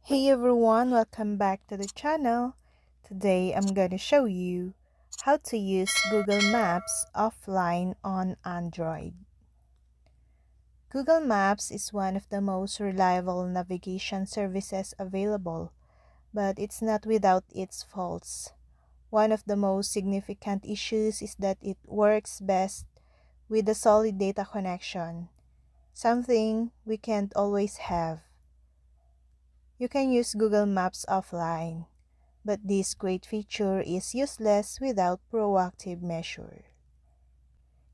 Hey everyone, welcome back to the channel. Today I'm going to show you how to use Google Maps offline on Android. Google Maps is one of the most reliable navigation services available, but it's not without its faults. One of the most significant issues is that it works best with a solid data connection, something we can't always have. You can use Google Maps offline, but this great feature is useless without proactive measure.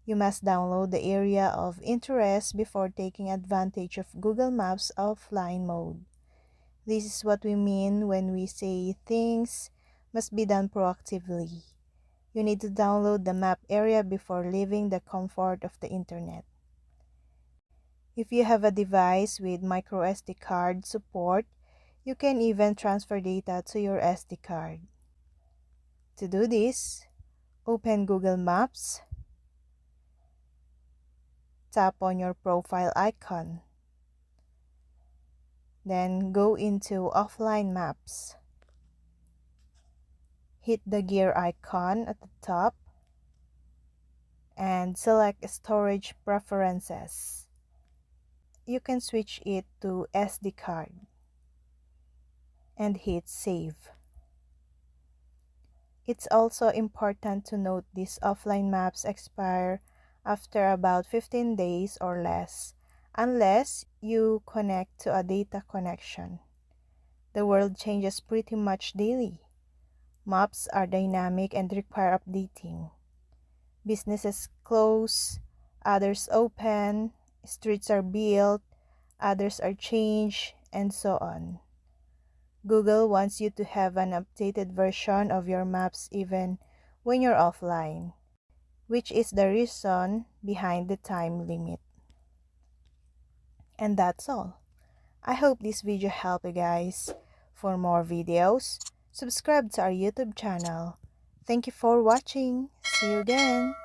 You must download the area of interest before taking advantage of Google Maps offline mode. This is what we mean when we say things must be done proactively. You need to download the map area before leaving the comfort of the internet. If you have a device with microSD card support, you can even transfer data to your SD card. To do this, open Google Maps, tap on your profile icon, then go into Offline Maps. Hit the gear icon at the top and select Storage Preferences. You can switch it to SD card and hit Save. It's also important to note these offline maps expire after about 15 days or less, unless you connect to a data connection. The world changes pretty much daily. Maps are dynamic and require updating. Businesses close, others open, streets are built, others are changed, and so on. Google wants you to have an updated version of your maps even when you're offline, which is the reason behind the time limit. And that's all. I hope this video helped you guys. For more videos, subscribe to our YouTube channel. Thank you for watching. See you again.